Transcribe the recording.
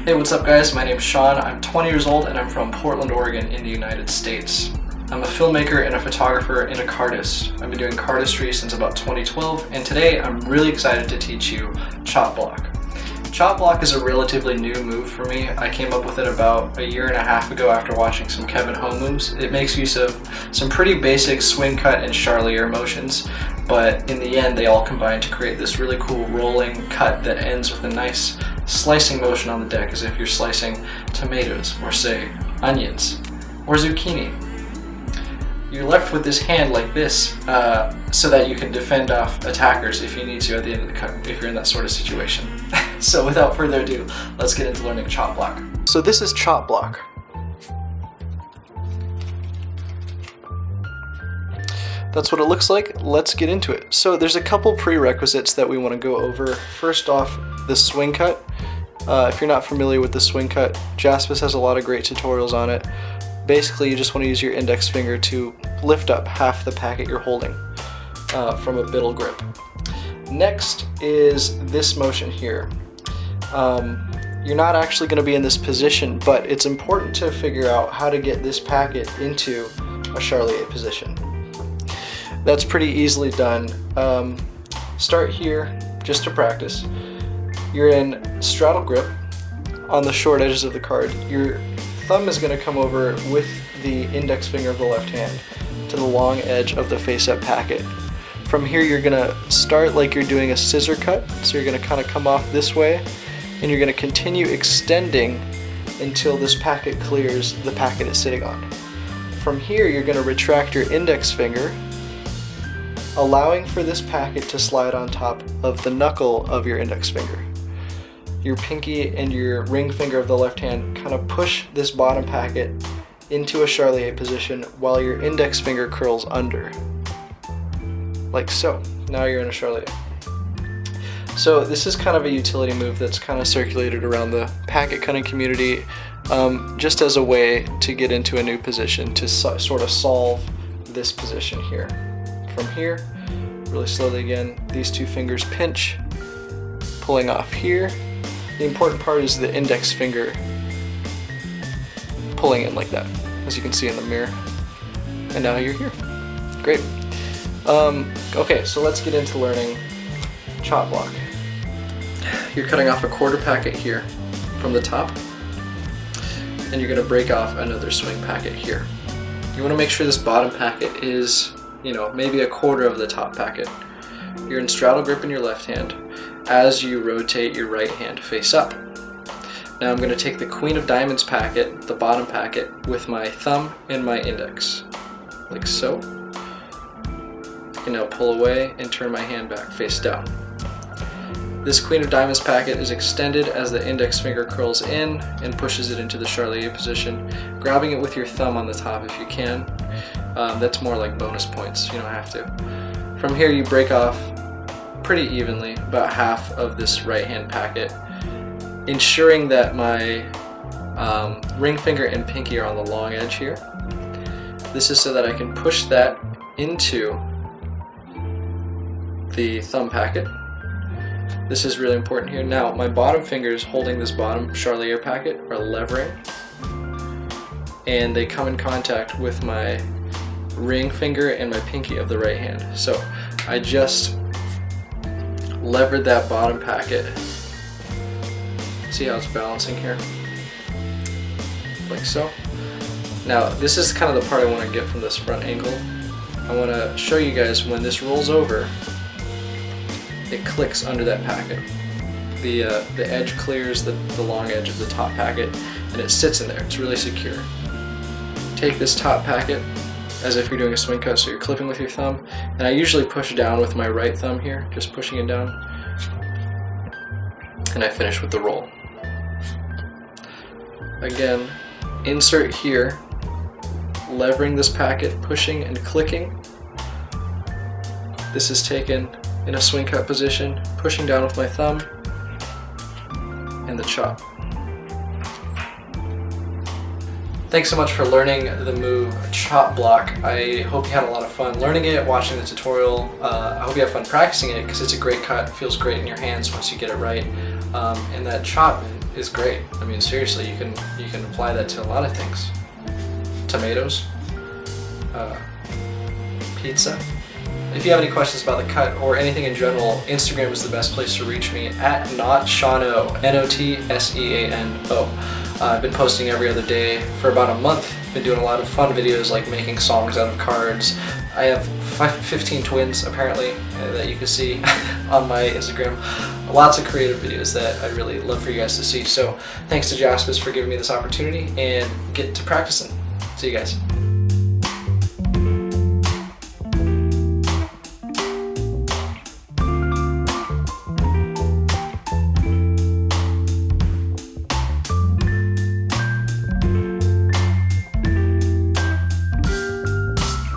Hey, what's up guys? My name's Sean. I'm 20 years old and I'm from Portland, Oregon in the United States. I'm a filmmaker and a photographer and a cardist. I've been doing cardistry since about 2012, and today I'm really excited to teach you chop block. Chop block is a relatively new move for me. I came up with it about a year and a half ago after watching some Kevin Ho moves. It makes use of some pretty basic swing cut and charlier motions, but in the end they all combine to create this really cool rolling cut that ends with a nice slicing motion on the deck, as if you're slicing tomatoes or say onions or zucchini. You're left with this hand like this so that you can defend off attackers if you need to at the end of the cut, if you're in that sort of situation. So without further ado, let's get into learning chop block. So this is chop block. That's what it looks like. Let's get into it. So there's a couple prerequisites that we want to go over. First off, the swing cut. If you're not familiar with the swing cut, Jaspas has a lot of great tutorials on it. Basically, you just want to use your index finger to lift up half the packet you're holding from a biddle grip. Next is this motion here. You're not actually going to be in this position, but it's important to figure out how to get this packet into a charlier position. That's pretty easily done. Start here just to practice. You're in straddle grip on the short edges of the card. Your thumb is going to come over with the index finger of the left hand to the long edge of the face-up packet. From here you're going to start like you're doing a scissor cut, so you're going to kind of come off this way, and you're going to continue extending until this packet clears the packet it's sitting on. From here you're going to retract your index finger, allowing for this packet to slide on top of the knuckle of your index finger. Your pinky and your ring finger of the left hand kind of push this bottom packet into a charlier position while your index finger curls under. Like so. Now you're in a charlier. So this is kind of a utility move that's kind of circulated around the packet cutting community just as a way to get into a new position to sort of solve this position here. From here, really slowly again, these two fingers pinch, pulling off here. The important part is the index finger pulling in like that, as you can see in the mirror. And now you're here. Great. Okay, so let's get into learning chop block. You're cutting off a quarter packet here from the top, and you're going to break off another swing packet here. You want to make sure this bottom packet is, maybe a quarter of the top packet. You're in straddle grip in your left hand as you rotate your right hand face up. Now I'm going to take the Queen of Diamonds packet, the bottom packet, with my thumb and my index, like so. I can now pull away and turn my hand back face down. This Queen of Diamonds packet is extended as the index finger curls in and pushes it into the charlier position, grabbing it with your thumb on the top if you can. That's more like bonus points, you don't have to. From here you break off pretty evenly about half of this right hand packet, ensuring that my ring finger and pinky are on the long edge here. This is so that I can push that into the thumb packet. This is really important here. Now my bottom fingers holding this bottom charlier packet are levering, and they come in contact with my ring finger and my pinky of the right hand. So I just levered that bottom packet. See how it's balancing here? Like so. Now this is kind of the part I want to get from this front angle. I want to show you guys when this rolls over, it clicks under that packet. The edge clears the long edge of the top packet, and it sits in there. It's really secure. Take this top packet as if you're doing a swing cut, so you're clipping with your thumb, and I usually push down with my right thumb here, just pushing it down, and I finish with the roll. Again, insert here, levering this packet, pushing and clicking. This is taken in a swing cut position, pushing down with my thumb, and the chop. Thanks so much for learning the move Chop Block. I hope you had a lot of fun learning it, watching the tutorial. I hope you have fun practicing it because it's a great cut, feels great in your hands once you get it right. And that chop is great. I mean, seriously, you can apply that to a lot of things. Tomatoes, pizza. If you have any questions about the cut or anything in general, Instagram is the best place to reach me at NotSeanO, NotSeanO. I've been posting every other day for about a month. Been doing a lot of fun videos like making songs out of cards. I have 15 twins apparently that you can see on my Instagram. Lots of creative videos that I'd really love for you guys to see. So thanks to Jaspas for giving me this opportunity and get to practicing. See you guys.